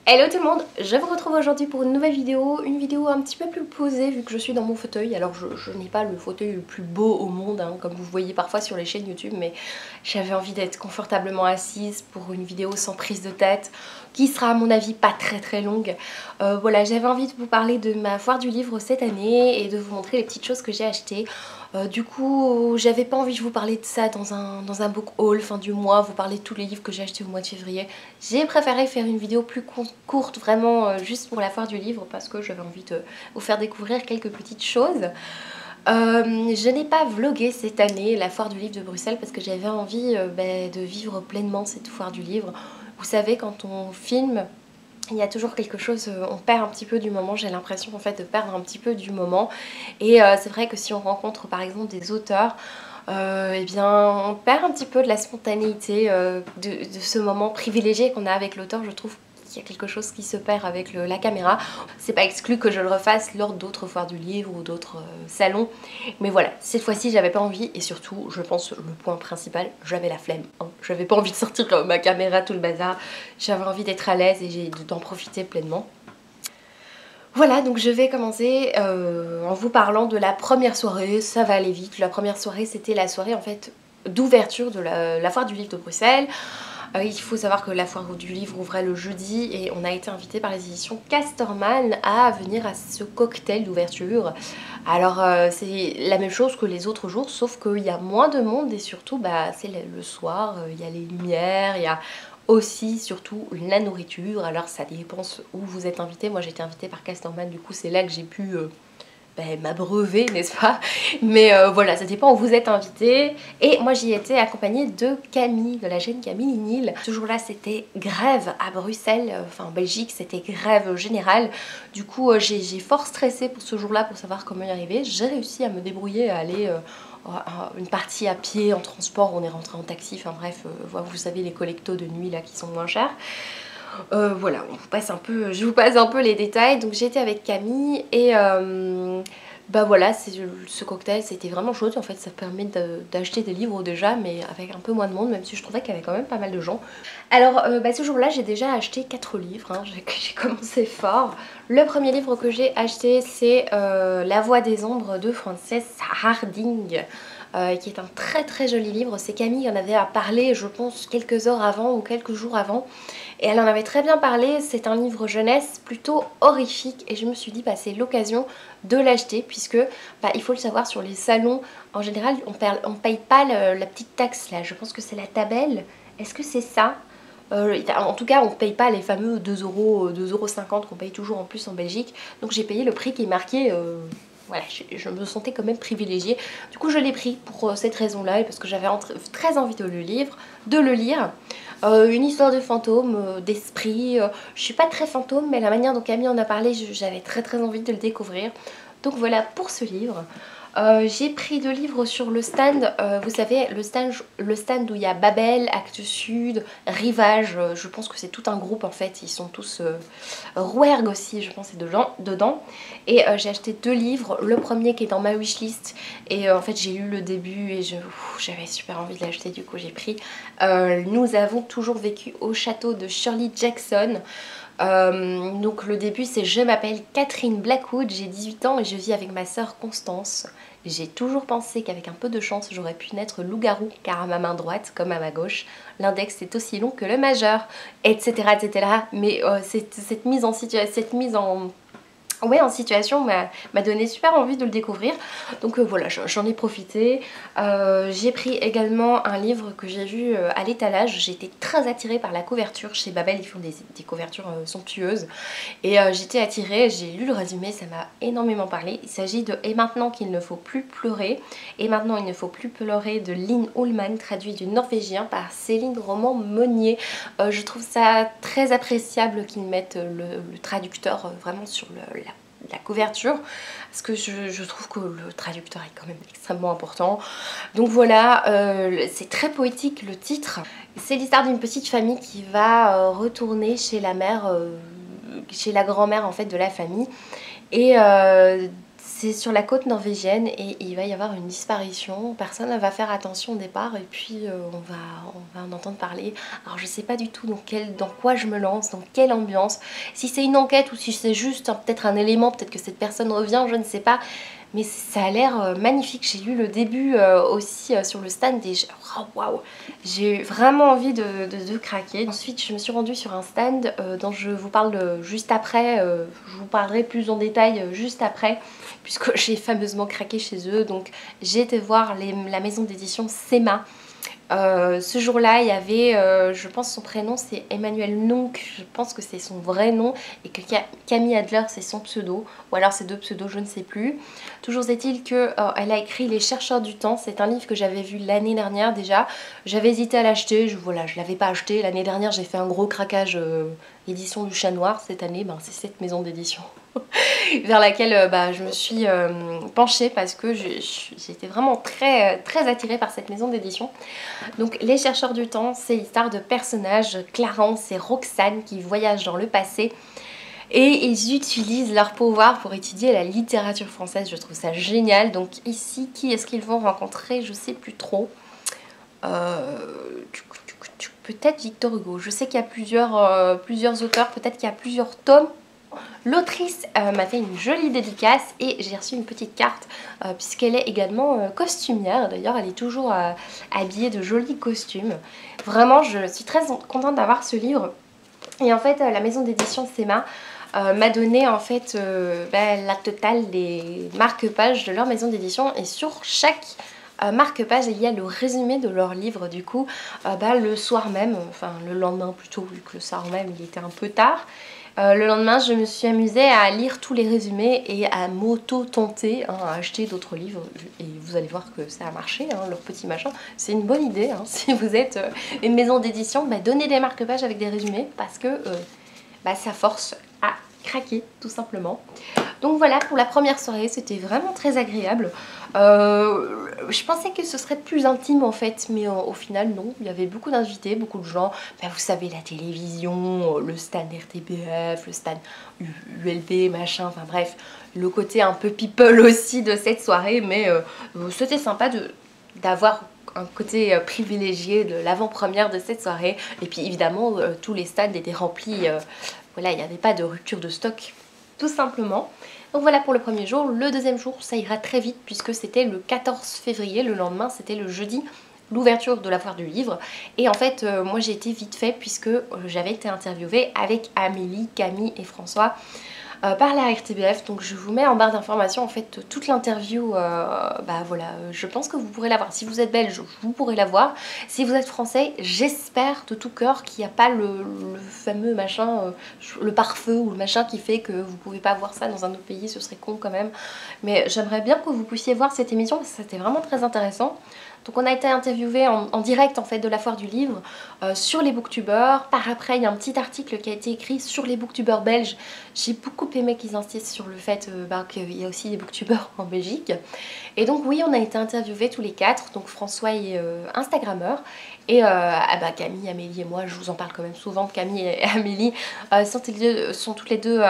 Hello tout le monde, je vous retrouve aujourd'hui pour une nouvelle vidéo, un petit peu plus posée vu que je suis dans mon fauteuil. Alors je n'ai pas le fauteuil le plus beau au monde, hein, comme vous voyez parfois sur les chaînes YouTube, mais j'avais envie d'être confortablement assise pour une vidéo sans prise de tête, qui sera à mon avis pas très longue. Voilà, j'avais envie de vous parler de ma foire du livre cette année et de vous montrer les petites choses que j'ai achetées. Du coup, j'avais pas envie de vous parler de ça dans un book haul fin du mois, vous parler de tous les livres que j'ai achetés au mois de février. J'ai préféré faire une vidéo plus courte, vraiment juste pour la foire du livre, parce que j'avais envie de vous faire découvrir quelques petites choses. Je n'ai pas vlogué cette année la foire du livre de Bruxelles parce que j'avais envie de vivre pleinement cette foire du livre. Vous savez, quand on filme, il y a toujours quelque chose, on perd un petit peu du moment, j'ai l'impression en fait de perdre un petit peu du moment. Et c'est vrai que si on rencontre par exemple des auteurs, eh bien on perd un petit peu de la spontanéité de ce moment privilégié qu'on a avec l'auteur. Je trouve qu'il y a quelque chose qui se perd avec la caméra. C'est pas exclu que je le refasse lors d'autres foires du livre ou d'autres salons, mais voilà, cette fois-ci j'avais pas envie, et surtout je pense le point principal, j'avais la flemme, hein. J'avais pas envie de sortir ma caméra, tout le bazar, j'avais envie d'être à l'aise et d'en profiter pleinement. Voilà, donc je vais commencer en vous parlant de la première soirée. Ça va aller vite. La première soirée, c'était la soirée en fait d'ouverture de la foire du livre de Bruxelles. Il faut savoir que la foire du livre ouvrait le jeudi et on a été invité par les éditions Casterman à venir à ce cocktail d'ouverture. Alors c'est la même chose que les autres jours, sauf qu'il y a moins de monde et surtout c'est le soir, il y a les lumières, il y a aussi surtout la nourriture. Alors ça dépend où vous êtes invité. Moi j'ai été invitée par Casterman, du coup c'est là que j'ai pu m'abreuver, n'est-ce pas? Mais voilà, ça dépend où vous êtes invité. Et moi j'y étais accompagnée de Camille, de la chaîne Camille Nil. Ce jour-là c'était grève à Bruxelles, enfin en Belgique c'était grève générale. Du coup j'ai fort stressé pour ce jour-là pour savoir comment y arriver. J'ai réussi à me débrouiller, à aller une partie à pied, en transport, on est rentré en taxi, enfin bref, vous savez les collectos de nuit là qui sont moins chers. Voilà, je vous passe un peu les détails. Donc j'étais avec Camille et voilà, ce cocktail c'était vraiment chouette. En fait ça permet d'acheter des livres déjà, mais avec un peu moins de monde, même si je trouvais qu'il y avait quand même pas mal de gens. Alors ce jour là j'ai déjà acheté 4 livres, hein. J'ai commencé fort. Le premier livre que j'ai acheté c'est La Voix des Ombres de Frances Hardinge. Qui est un très joli livre. C'est Camille qui en avait à parler, je pense, quelques heures avant ou quelques jours avant. Et elle en avait très bien parlé. C'est un livre jeunesse plutôt horrifique. Et je me suis dit, c'est l'occasion de l'acheter. Puisque, il faut le savoir, sur les salons, en général, on paye pas la petite taxe là. Je pense que c'est la tabelle. Est-ce que c'est ça? En tout cas on ne paye pas les fameux 2,50 € qu'on paye toujours en plus en Belgique. Donc j'ai payé le prix qui est marqué. Voilà, je me sentais quand même privilégiée. Du coup je l'ai pris pour cette raison là et parce que j'avais très envie de le lire. Une histoire de fantôme, d'esprit. Je suis pas très fantôme, mais la manière dont Camille en a parlé, j'avais très envie de le découvrir. Donc voilà pour ce livre. J'ai pris 2 livres sur le stand, vous savez le stand où il y a Babel, Actes Sud, Rivage, je pense que c'est tout un groupe en fait, ils sont tous Rouergue aussi je pense c'est dedans. Et j'ai acheté 2 livres, le premier qui est dans ma wishlist et en fait j'ai lu le début et j'avais super envie de l'acheter, du coup j'ai pris Nous avons toujours vécu au château de Shirley Jackson. Donc le début c'est je m'appelle Catherine Blackwood, j'ai 18 ans et je vis avec ma sœur Constance. J'ai toujours pensé qu'avec un peu de chance j'aurais pu naître loup-garou car à ma main droite comme à ma gauche l'index est aussi long que le majeur, etc. Mais cette mise en situation m'a donné super envie de le découvrir. Donc voilà, j'en ai profité. J'ai pris également un livre que j'ai vu à l'étalage. J'ai été très attirée par la couverture. Chez Babel, ils font des couvertures somptueuses. Et j'étais attirée, j'ai lu le résumé, ça m'a énormément parlé. Il s'agit de Et maintenant qu'il ne faut plus pleurer. Et maintenant il ne faut plus pleurer de Linn Ullmann, traduit du norvégien par Céline Roman-Monnier. Je trouve ça très appréciable qu'ils mettent le traducteur vraiment sur la couverture, parce que je trouve que le traducteur est quand même extrêmement important. Donc voilà, c'est très poétique le titre. C'est l'histoire d'une petite famille qui va retourner chez la mère, chez la grand-mère en fait de la famille. Et C'est sur la côte norvégienne et il va y avoir une disparition. Personne ne va faire attention au départ et puis on va en entendre parler. Alors je sais pas du tout dans quoi je me lance, dans quelle ambiance. Si c'est une enquête ou si c'est juste peut-être un élément, peut-être que cette personne revient, je ne sais pas. Mais ça a l'air magnifique. J'ai lu le début aussi sur le stand et oh, waouh, j'ai eu vraiment envie de craquer. Ensuite, je me suis rendue sur un stand dont je vous parle juste après. Je vous parlerai plus en détail juste après, puisque j'ai fameusement craqué chez eux. Donc, j'ai été voir la maison d'édition Sema. Ce jour-là, il y avait, je pense son prénom c'est Emmanuel Nunk, je pense que c'est son vrai nom, et que Camille Adler c'est son pseudo, ou alors c'est deux pseudos, je ne sais plus. Toujours est-il qu'elle a écrit Les Chercheurs du Temps, c'est un livre que j'avais vu l'année dernière déjà. J'avais hésité à l'acheter, voilà, je l'avais pas acheté. L'année dernière j'ai fait un gros craquage édition du Chat Noir. Cette année, ben, c'est cette maison d'édition vers laquelle je me suis penchée parce que j'étais vraiment très attirée par cette maison d'édition. Donc Les Chercheurs du Temps, c'est l'histoire de personnages, Clarence et Roxane, qui voyagent dans le passé et ils utilisent leur pouvoir pour étudier la littérature française. Je trouve ça génial. Donc ici, qui est-ce qu'ils vont rencontrer? Je sais plus trop. Peut-être Victor Hugo. Je sais qu'il y a plusieurs auteurs, peut-être qu'il y a plusieurs tomes. L'autrice m'a fait une jolie dédicace et j'ai reçu une petite carte puisqu'elle est également costumière. D'ailleurs, elle est toujours habillée de jolis costumes. Vraiment, je suis très contente d'avoir ce livre. Et en fait, la maison d'édition Sema m'a donné en fait la totale des marque-pages de leur maison d'édition. Et sur chaque marque-page, il y a le résumé de leur livre. Du coup, le soir même, enfin le lendemain plutôt, vu que le soir même, il était un peu tard. Le lendemain, je me suis amusée à lire tous les résumés et à m'auto-tenter à acheter d'autres livres. Et vous allez voir que ça a marché, leur petit machin. C'est une bonne idée, si vous êtes une maison d'édition, donnez des marque-pages avec des résumés parce que ça force à craquer, tout simplement. Donc voilà, pour la première soirée, c'était vraiment très agréable. Je pensais que ce serait plus intime en fait, mais au final non, il y avait beaucoup d'invités, beaucoup de gens, vous savez, la télévision, le stand RTBF, le stand ULB, machin, enfin bref, le côté un peu people aussi de cette soirée, mais c'était sympa d'avoir un côté privilégié de l'avant-première de cette soirée, et puis évidemment tous les stands étaient remplis, voilà, il n'y avait pas de rupture de stock, tout simplement. Donc voilà pour le premier jour. Le deuxième jour, ça ira très vite puisque c'était le 14 février, le lendemain c'était le jeudi, l'ouverture de la foire du livre. Et en fait, moi j'ai été vite fait puisque j'avais été interviewée avec Amélie, Camille et François par la RTBF. Donc je vous mets en barre d'informations en fait toute l'interview. Voilà, je pense que vous pourrez la voir. Si vous êtes belge, vous pourrez la voir. Si vous êtes français, j'espère de tout cœur qu'il n'y a pas le fameux machin, le pare-feu ou le machin qui fait que vous pouvez pas voir ça dans un autre pays. Ce serait con quand même. Mais j'aimerais bien que vous puissiez voir cette émission parce que c'était vraiment très intéressant. Donc on a été interviewé en direct en fait de la foire du livre sur les booktubeurs. Par après il y a un petit article qui a été écrit sur les booktubeurs belges. J'ai beaucoup aimé qu'ils insistent sur le fait qu'il y a aussi des booktubeurs en Belgique. Et donc oui, on a été interviewés tous les quatre, donc François est Instagrammeur. Et Camille, Amélie et moi, je vous en parle quand même souvent, Camille et Amélie sont toutes les deux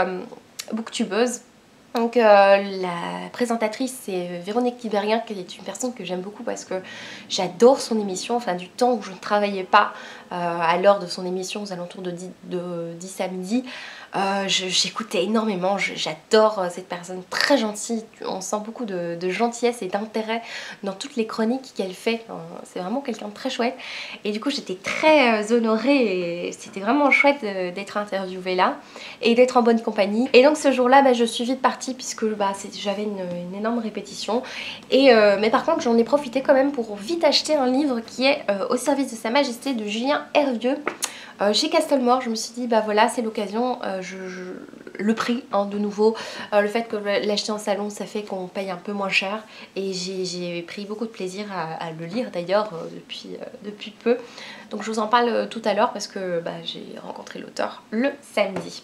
booktubeuses. Donc la présentatrice c'est Véronique Tiberien, qui est une personne que j'aime beaucoup parce que j'adore son émission, enfin du temps où je ne travaillais pas à l'heure de son émission aux alentours de 10 à midi. J'écoutais énormément, j'adore cette personne très gentille, on sent beaucoup de gentillesse et d'intérêt dans toutes les chroniques qu'elle fait, c'est vraiment quelqu'un de très chouette et du coup j'étais très honorée et c'était vraiment chouette d'être interviewée là et d'être en bonne compagnie. Et donc ce jour-là je suis vite partie puisque j'avais une énorme répétition mais par contre j'en ai profité quand même pour vite acheter un livre qui est Au service de Sa Majesté de Julien Hervieux. Chez Castlemore, je me suis dit voilà, c'est l'occasion, le prix de nouveau, le fait que l'acheter en salon ça fait qu'on paye un peu moins cher et j'ai pris beaucoup de plaisir à le lire d'ailleurs depuis peu. Donc je vous en parle tout à l'heure parce que j'ai rencontré l'auteur le samedi.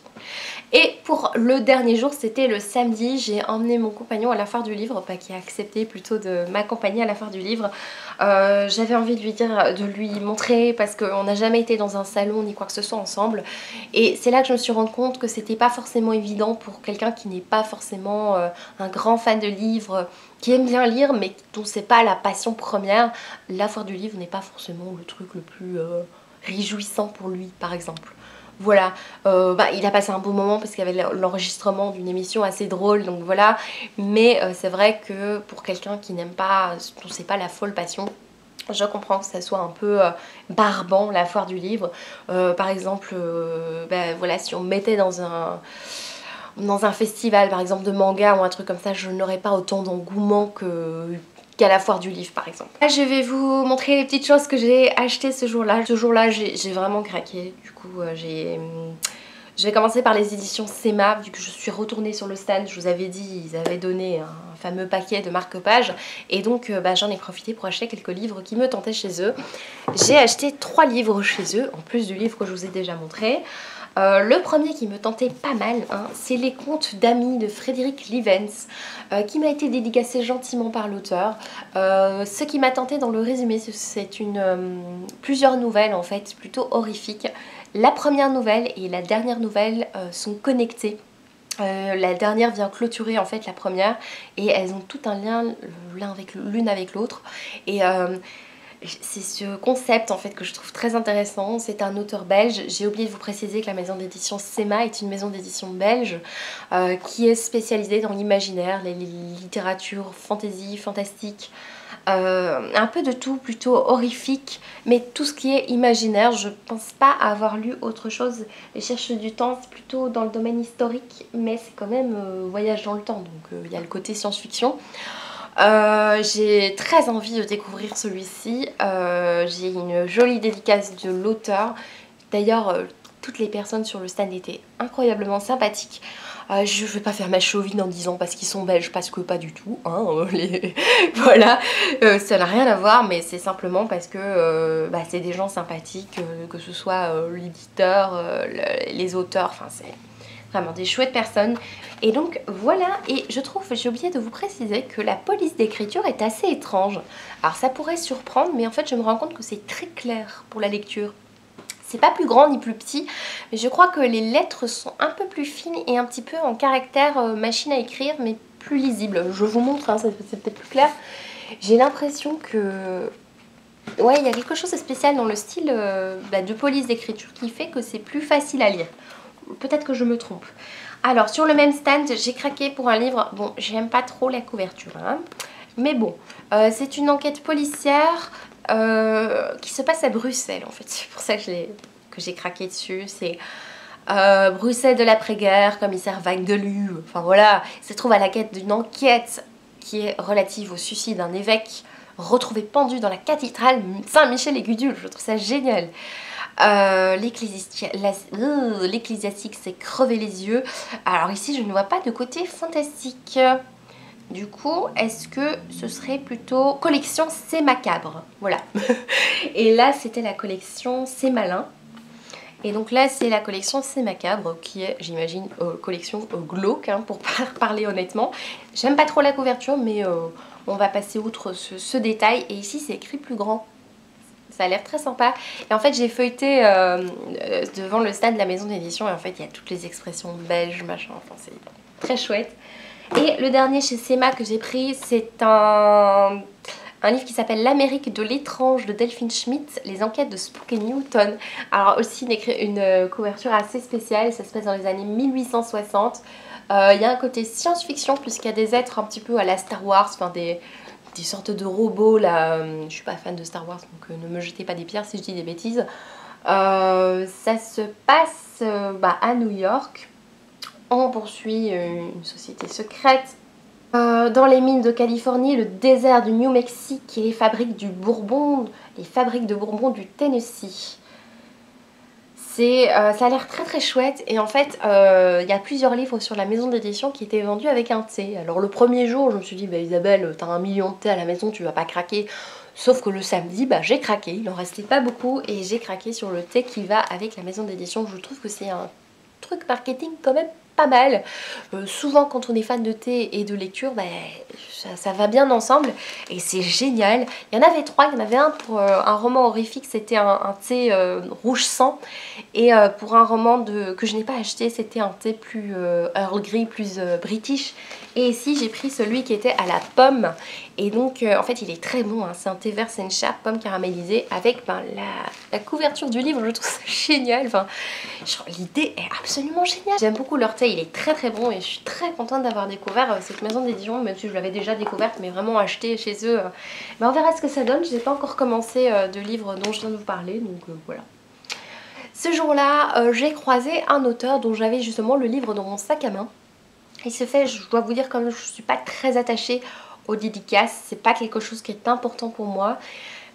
Et pour le dernier jour, c'était le samedi, j'ai emmené mon compagnon à la foire du livre, qui a accepté plutôt de m'accompagner à la foire du livre. J'avais envie de lui montrer parce qu'on n'a jamais été dans un salon ni quoi que ce soit ensemble. Et c'est là que je me suis rendu compte que c'était pas forcément évident pour quelqu'un qui n'est pas forcément un grand fan de livres, qui aime bien lire mais dont c'est pas la passion première. La foire du livre n'est pas forcément le truc le plus réjouissant pour lui par exemple. Voilà, il a passé un beau moment parce qu'il y avait l'enregistrement d'une émission assez drôle, donc voilà. Mais c'est vrai que pour quelqu'un qui n'aime pas, dont c'est pas la folle passion, je comprends que ça soit un peu barbant la foire du livre. Par exemple, voilà, si on me mettait dans un festival par exemple de manga ou un truc comme ça, je n'aurais pas autant d'engouement qu'à la foire du livre par exemple. Là je vais vous montrer les petites choses que j'ai achetées ce jour-là. Ce jour-là j'ai vraiment craqué. Du coup je vais commencer par les éditions Sema, vu que je suis retournée sur le stand. Je vous avais dit, ils avaient donné un fameux paquet de marque-pages. Et donc j'en ai profité pour acheter quelques livres qui me tentaient chez eux. J'ai acheté 3 livres chez eux, en plus du livre que je vous ai déjà montré. Le premier qui me tentait pas mal, c'est Les Contes d'amis de Frédéric Livens, qui m'a été dédicacé gentiment par l'auteur. Ce qui m'a tenté dans le résumé, c'est plusieurs nouvelles en fait, plutôt horrifiques. La première nouvelle et la dernière nouvelle sont connectées. La dernière vient clôturer en fait la première et elles ont tout un lien l'une avec l'autre. Et c'est ce concept en fait que je trouve très intéressant. C'est un auteur belge. J'ai oublié de vous préciser que la maison d'édition Sema est une maison d'édition belge qui est spécialisée dans l'imaginaire, les littératures fantasy, fantastique, un peu de tout, plutôt horrifique, mais tout ce qui est imaginaire. Je pense pas avoir lu autre chose. Les Chercheurs du temps, c'est plutôt dans le domaine historique, mais c'est quand même voyage dans le temps, donc il y a le côté science-fiction. J'ai très envie de découvrir celui-ci. J'ai une jolie dédicace de l'auteur. D'ailleurs, toutes les personnes sur le stand étaient incroyablement sympathiques. Je vais pas faire ma chauvine en disant parce qu'ils sont belges, parce que pas du tout, voilà, ça n'a rien à voir, mais c'est simplement parce que c'est des gens sympathiques, que ce soit l'éditeur, les auteurs, enfin c'est vraiment des chouettes personnes. Et donc voilà, et je trouve, j'ai oublié de vous préciser que la police d'écriture est assez étrange. Alors ça pourrait surprendre, mais en fait je me rends compte que c'est très clair pour la lecture. C'est pas plus grand ni plus petit, mais je crois que les lettres sont un peu plus fines et un petit peu en caractère machine à écrire, mais plus lisible. Je vous montre, c'est peut-être plus clair. J'ai l'impression que... ouais, il y a quelque chose de spécial dans le style de police d'écriture qui fait que c'est plus facile à lire. Peut-être que je me trompe. Alors, sur le même stand, j'ai craqué pour un livre. Bon, j'aime pas trop la couverture, mais bon, c'est une enquête policière qui se passe à Bruxelles, en fait. C'est pour ça que j'ai craqué dessus. C'est Bruxelles de l'après-guerre, commissaire Wagdelu. Enfin voilà, il se trouve à la quête d'une enquête qui est relative au suicide d'un évêque retrouvé pendu dans la cathédrale Saint-Michel-et-Gudule. Je trouve ça génial. L'ecclésiastique s'est crevé les yeux. Alors ici je ne vois pas de côté fantastique. Du coup est-ce que ce serait plutôt collection C'est Macabre? Voilà. Et là c'était la collection C'est Malin. Et donc là c'est la collection C'est Macabre qui est, j'imagine, collection glauque, pour parler honnêtement. J'aime pas trop la couverture, mais on va passer outre ce détail. Et ici c'est écrit plus grand. Ça a l'air très sympa. Et en fait j'ai feuilleté devant le stand de la maison d'édition et en fait il y a toutes les expressions belges, machin, enfin c'est très chouette. Et le dernier chez Sema que j'ai pris, c'est un livre qui s'appelle L'Amérique de l'étrange de Delphine Schmitt, les enquêtes de Spook et Newton. Alors aussi une couverture assez spéciale, ça se passe dans les années 1860. Il y a un côté science-fiction puisqu'il y a des êtres un petit peu à la Star Wars, enfin des sortes de robots là. Je suis pas fan de Star Wars, donc ne me jetez pas des pierres si je dis des bêtises. Ça se passe à New York. On poursuit une société secrète dans les mines de Californie, le désert du New Mexique et les fabriques de Bourbon du Tennessee. Ça a l'air très très chouette et en fait il y a plusieurs livres sur la maison d'édition qui étaient vendus avec un thé. Alors le premier jour je me suis dit Isabelle, t'as 1 million de thé à la maison, tu vas pas craquer. Sauf que le samedi, bah, j'ai craqué, il en restait pas beaucoup et j'ai craqué sur le thé qui va avec la maison d'édition. Je trouve que c'est un truc marketing quand même pas mal. Souvent quand on est fan de thé et de lecture, bah, ça va bien ensemble et c'est génial. Il y en avait trois, il y en avait un pour un roman horrifique, c'était un thé rouge sang, et pour un roman que je n'ai pas acheté, c'était un thé plus Earl Grey, plus british. Et ici j'ai pris celui qui était à la pomme, et donc en fait il est très bon, hein. C'est un thé vert sencha, pomme caramélisée, avec la couverture du livre. Je trouve ça génial, enfin, l'idée est absolument géniale. J'aime beaucoup leur thé, il est très très bon et je suis très contente d'avoir découvert cette maison d'édition, même si je l'avais déjà découverte, mais vraiment acheté chez eux. Mais on verra ce que ça donne. Je n'ai pas encore commencé de livre dont je viens de vous parler, donc voilà. Ce jour-là, j'ai croisé un auteur dont j'avais justement le livre dans mon sac à main. Il se fait, je dois vous dire, comme je ne suis pas très attachée aux dédicaces, c'est pas quelque chose qui est important pour moi,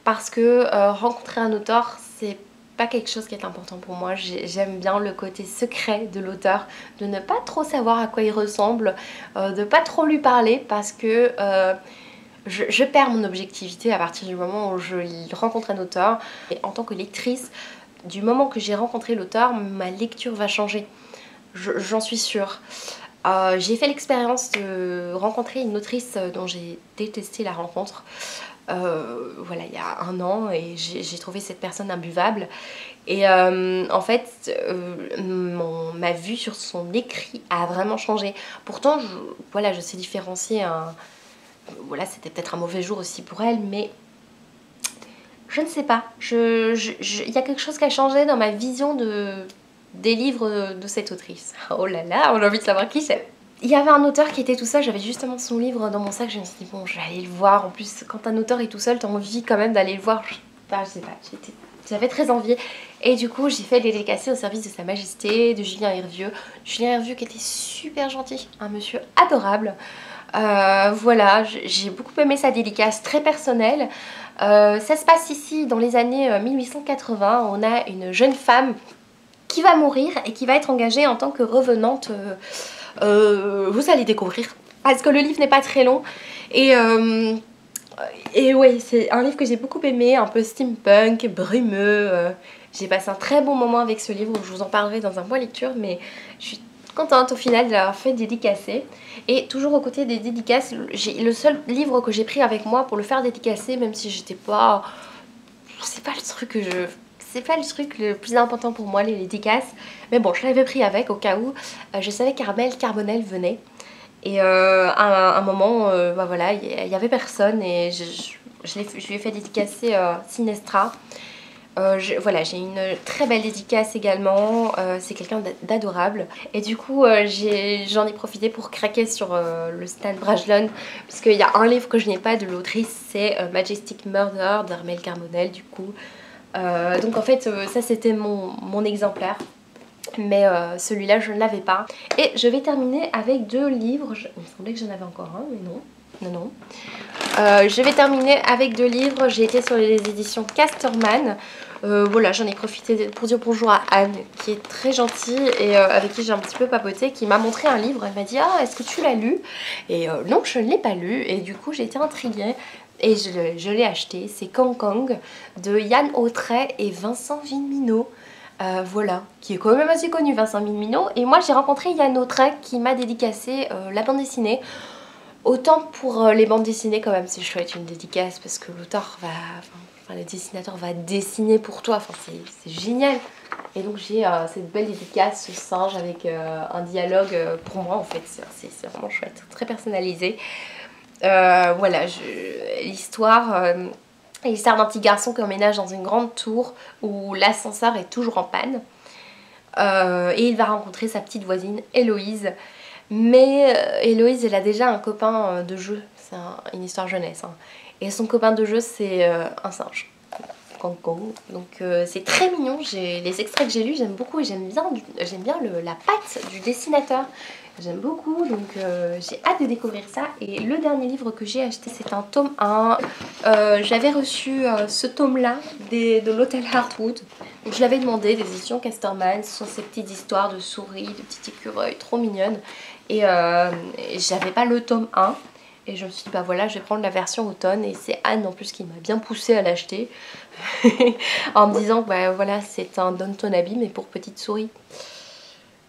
parce que rencontrer un auteur, c'est pas quelque chose qui est important pour moi. J'aime bien le côté secret de l'auteur, de ne pas trop savoir à quoi il ressemble, de pas trop lui parler, parce que je perds mon objectivité à partir du moment où je rencontre un auteur. Et en tant que lectrice, du moment que j'ai rencontré l'auteur, ma lecture va changer, j'en suis sûre. J'ai fait l'expérience de rencontrer une autrice dont j'ai détesté la rencontre, voilà, il y a un an, et j'ai trouvé cette personne imbuvable. Et en fait, ma vue sur son écrit a vraiment changé. Pourtant, voilà, je sais différencier voilà, c'était peut-être un mauvais jour aussi pour elle, mais je ne sais pas. Il y a quelque chose qui a changé dans ma vision des livres de cette autrice. Oh là là, on a envie de savoir qui c'est. Il y avait un auteur qui était tout seul, j'avais justement son livre dans mon sac, je me suis dit bon, je vais aller le voir. En plus, quand un auteur est tout seul, t'as envie quand même d'aller le voir. Je sais pas, j'avais très envie. Et du coup, j'ai fait les dédicacer au service de Sa Majesté, de Julien Hervieux. Julien Hervieux qui était super gentil, un monsieur adorable. Voilà, j'ai beaucoup aimé sa dédicace, très personnelle. Ça se passe ici dans les années 1880. On a une jeune femme qui va mourir et qui va être engagée en tant que revenante. Vous allez découvrir, parce que le livre n'est pas très long. Et ouais, c'est un livre que j'ai beaucoup aimé, un peu steampunk, brumeux. J'ai passé un très bon moment avec ce livre, je vous en parlerai dans un mois lecture, mais je suis contente au final de l'avoir fait dédicacer. Et toujours aux côtés des dédicaces, le seul livre que j'ai pris avec moi pour le faire dédicacer, même si j'étais pas... C'est pas le truc que je... C'est pas le truc le plus important pour moi, les dédicaces. Mais bon, je l'avais pris avec au cas où. Je savais qu'Armelle Carbonel venait. Et à un moment, bah voilà, il y avait personne et je lui ai fait dédicacer Sinestra. Voilà, j'ai une très belle dédicace également, c'est quelqu'un d'adorable. Et du coup, j'en ai profité pour craquer sur le stand Brajlon, puisqu'il y a un livre que je n'ai pas de l'autrice, c'est Majestic Murder d'Armelle Carbonel du coup. Donc en fait, ça c'était mon exemplaire. Mais celui-là je ne l'avais pas. Et je vais terminer avec deux livres. Il me semblait que j'en avais encore un, mais non. Non. Je vais terminer avec deux livres. J'ai été sur les éditions Casterman. Voilà, j'en ai profité pour dire bonjour à Anne, qui est très gentille et avec qui j'ai un petit peu papoté, qui m'a montré un livre. Elle m'a dit ah, est-ce que tu l'as lu? Et non, je ne l'ai pas lu. Et du coup j'ai été intriguée et je l'ai acheté. C'est Kang Kang de Yann Autray et Vincent Villeminot. Voilà, qui est quand même assez connu, Vincent Villeminot. Et moi j'ai rencontré Yann Autray qui m'a dédicacé la bande dessinée. Autant pour les bandes dessinées quand même c'est chouette une dédicace, parce que l'auteur va... Enfin, le dessinateur va dessiner pour toi, enfin c'est génial. Et donc j'ai cette belle dédicace, ce singe avec un dialogue pour moi en fait, c'est vraiment chouette, très personnalisé. Voilà, l'histoire d'un petit garçon qui emménage dans une grande tour où l'ascenseur est toujours en panne. Et il va rencontrer sa petite voisine Héloïse. Mais Héloïse, elle a déjà un copain de jeu, c'est une histoire jeunesse. Hein. Et son copain de jeu, c'est un singe. Donc c'est très mignon, les extraits que j'ai lus, j'aime beaucoup et j'aime bien la patte du dessinateur. J'aime beaucoup, donc j'ai hâte de découvrir ça. Et le dernier livre que j'ai acheté, c'est un tome 1. J'avais reçu ce tome-là de l'hôtel Heartwood. Donc je l'avais demandé, des éditions Casterman. Ce sont ces petites histoires de souris, de petits écureuils trop mignonnes. Et j'avais pas le tome 1. Et je me suis dit bah voilà, je vais prendre la version automne, et c'est Anne en plus qui m'a bien poussée à l'acheter en me disant que bah voilà, c'est un Downton Abbey mais pour petite souris.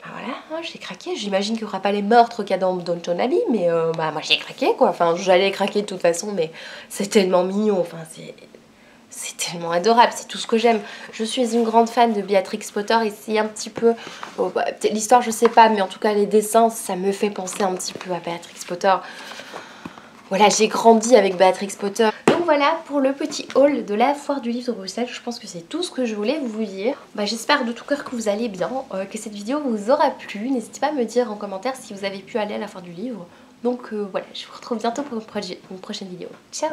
Bah voilà, hein, j'ai craqué. J'imagine qu'il n'y aura pas les meurtres qu'il y a dans Downton Abbey, mais bah moi j'ai craqué quoi. Enfin j'allais craquer de toute façon, mais c'est tellement mignon, enfin c'est tellement adorable, c'est tout ce que j'aime. Je suis une grande fan de Béatrix Potter et c'est un petit peu... Bon, bah, l'histoire je sais pas, mais en tout cas les dessins, ça me fait penser un petit peu à Béatrix Potter. Voilà, j'ai grandi avec Béatrix Potter. Donc voilà pour le petit haul de la foire du livre de Bruxelles. Je pense que c'est tout ce que je voulais vous dire. Bah, j'espère de tout cœur que vous allez bien, que cette vidéo vous aura plu. N'hésitez pas à me dire en commentaire si vous avez pu aller à la foire du livre. Donc voilà, je vous retrouve bientôt pour une prochaine vidéo. Ciao!